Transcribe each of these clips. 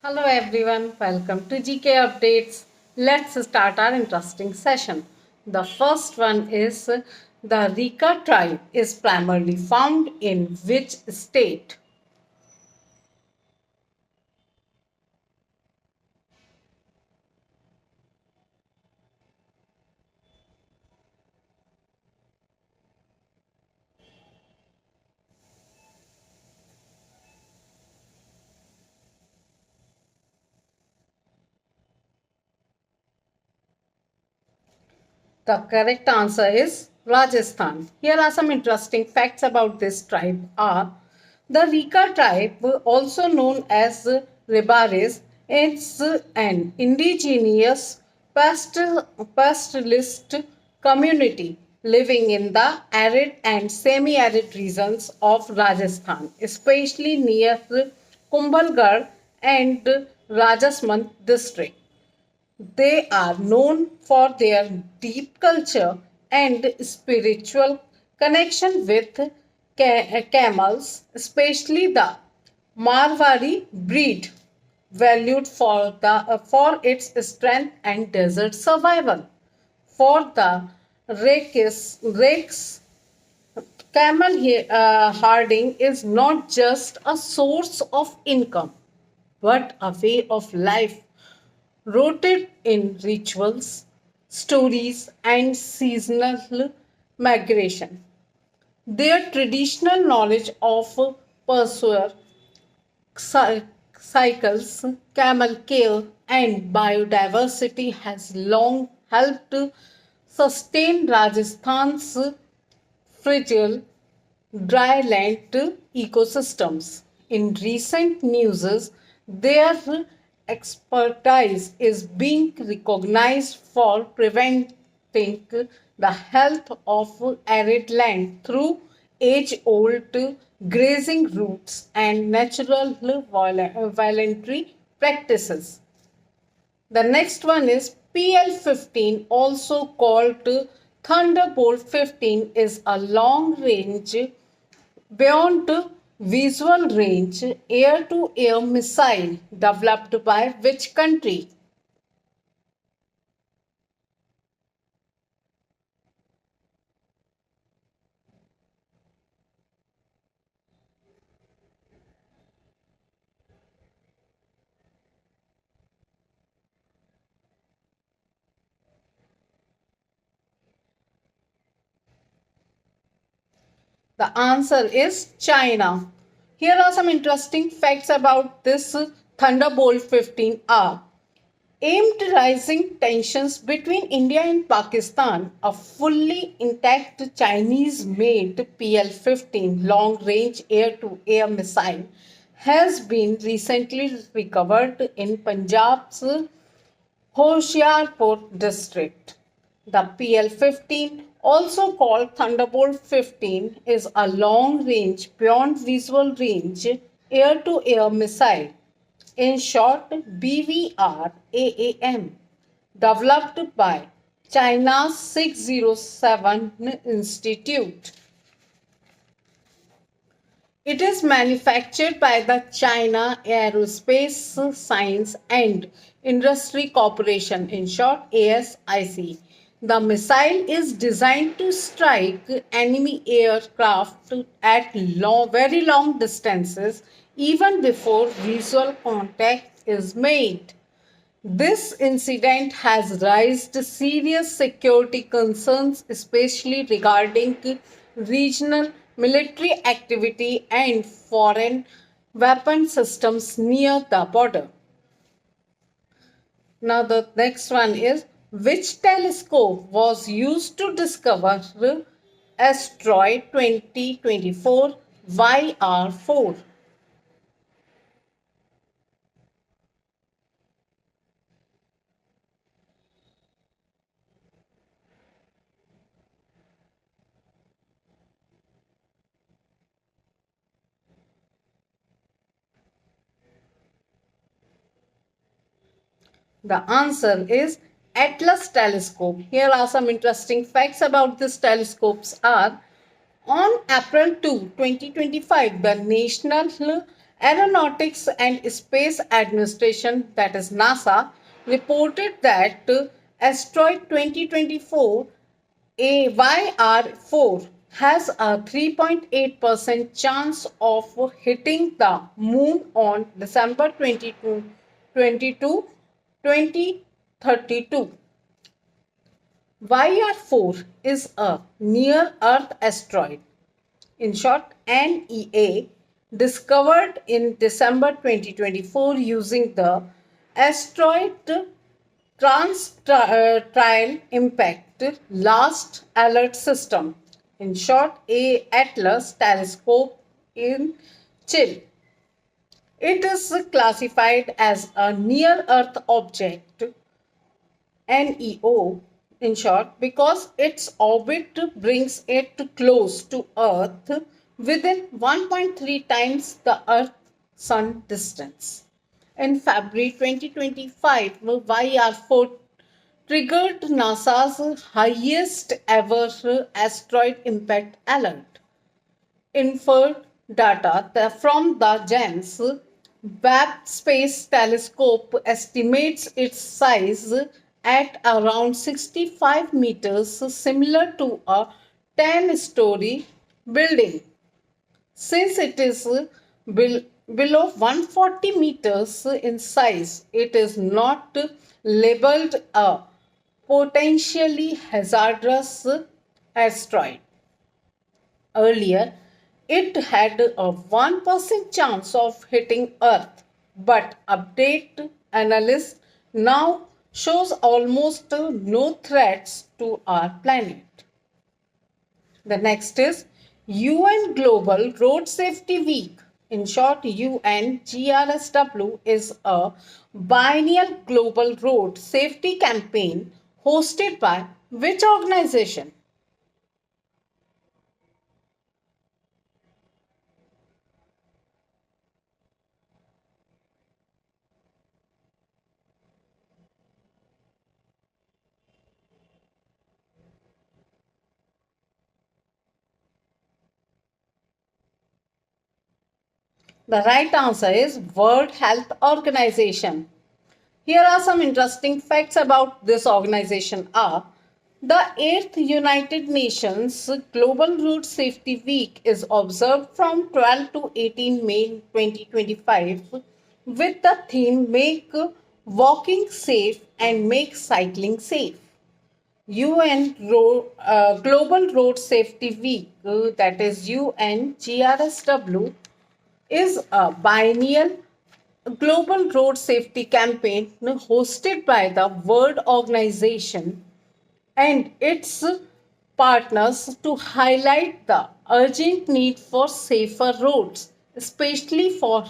Hello everyone, welcome to GK Updates. Let's start our interesting session. The first one is the Rika tribe is primarily found in which state? The correct answer is Rajasthan. Here are some interesting facts about this tribe are the Rika tribe, also known as Ribaris, is an indigenous pastoralist community living in the arid and semi-arid regions of Rajasthan, especially near Kumbhalgarh and Rajasmand district. They are known for their deep culture and spiritual connection with camels, especially the Marwari breed, valued for its strength and desert survival. For the Rex, herding is not just a source of income, but a way of life rooted in rituals, stories, and seasonal migration. Their traditional knowledge of pursuer cycles, camel care, and biodiversity has long helped sustain Rajasthan's fragile dryland ecosystems. In recent news, their expertise is being recognized for preventing the health of arid land through age-old grazing routes and natural voluntary practices. The next one is PL-15, also called Thunderbolt 15, is a long range beyond visual range air to air missile developed by which country? The answer is China. Here are some interesting facts about this Thunderbolt 15 R. Aimed rising tensions between India and Pakistan, a fully intact Chinese made PL 15 long range air to air missile has been recently recovered in Punjab's Hoshiarpur district. The PL 15, also called Thunderbolt 15, is a long range, beyond visual range air to air missile. In short, BVRAAM, developed by China's 607 Institute. It is manufactured by the China Aerospace Science and Industry Corporation, in short ASIC. The missile is designed to strike enemy aircraft at very long distances even before visual contact is made. This incident has raised serious security concerns, especially regarding regional military activity and foreign weapon systems near the border. Now, the next one is which telescope was used to discover asteroid 2024 YR4? The answer is Atlas telescope. Here are some interesting facts about these telescopes are on April 2, 2025, the National Aeronautics and Space Administration, that is NASA, reported that asteroid 2024 AYR4 has a 3.8% chance of hitting the moon on December 22, 2032. YR4 is a near Earth asteroid, in short NEA, discovered in December 2024 using the asteroid Trans-Trial Impact Last Alert System, in short ATLAS telescope in Chile. It is classified as a near Earth object, NEO, in short, because its orbit brings it close to Earth within 1.3 times the Earth Sun distance. In February 2025, YR4 triggered NASA's highest ever asteroid impact alert. Inferred data from the James Webb Space Telescope estimates its size at around 65 meters, similar to a 10-story building. Since it is below 140 meters in size, it is not labeled a potentially hazardous asteroid. Earlier, it had a 1% chance of hitting Earth, but update analysis now shows almost no threats to our planet. The next is UN Global Road Safety Week. In short, UNGRSW is a biennial global road safety campaign hosted by which organization? The right answer is World Health Organization. Here are some interesting facts about this organization are the 8th United Nations Global Road Safety Week is observed from 12 to 18 May 2025 with the theme Make Walking Safe and Make Cycling Safe. Global Road Safety Week, that is UNGRSW, is a biennial global road safety campaign hosted by the World Organization and its partners to highlight the urgent need for safer roads, especially for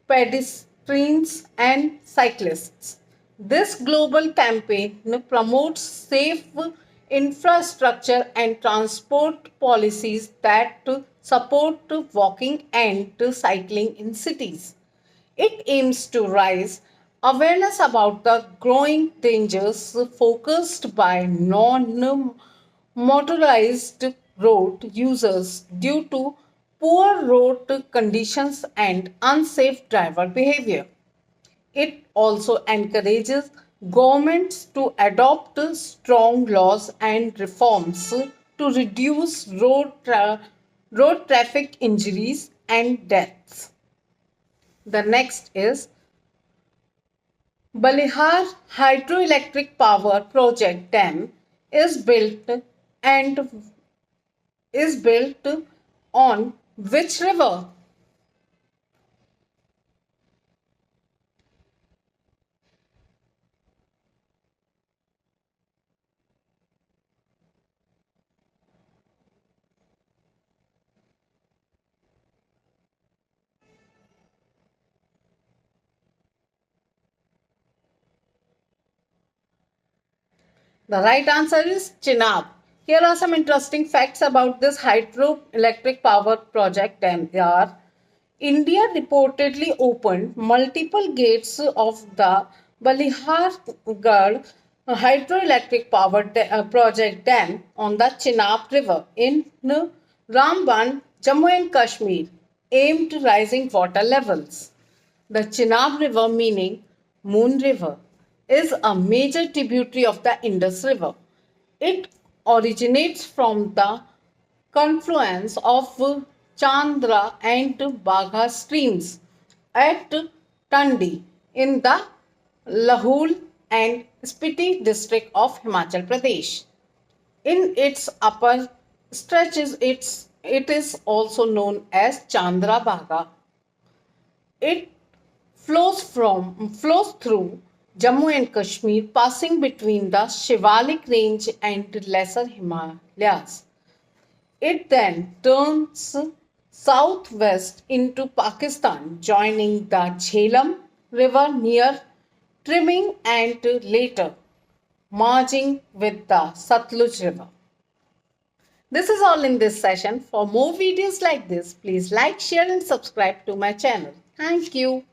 pedestrians and cyclists. This global campaign promotes safe infrastructure and transport policies that support walking and cycling in cities. It aims to raise awareness about the growing dangers focused by non motorized road users due to poor road conditions and unsafe driver behavior. It also encourages governments to adopt strong laws and reforms to reduce road traffic injuries and deaths. The next is Balihar Hydroelectric Power Project Dam is built and is built on which river? The right answer is Chenab. Here are some interesting facts about this hydroelectric power project dam. They are India reportedly opened multiple gates of the Balihargarh hydroelectric power project dam on the Chenab River in Ramban, Jammu and Kashmir. aimed rising water levels. The Chenab River, meaning Moon River, is a major tributary of the Indus River. It originates from the confluence of Chandra and Bagha streams at Tandi in the Lahul and Spiti district of Himachal Pradesh. In its upper stretches, it is also known as Chandra Bagha. It flows through Jammu and Kashmir, passing between the Shivalik range and Lesser Himalayas. It then turns southwest into Pakistan, joining the Jhelum River near Trimming and later merging with the Satluj River. This is all in this session. For more videos like this, please like, share and subscribe to my channel. Thank you.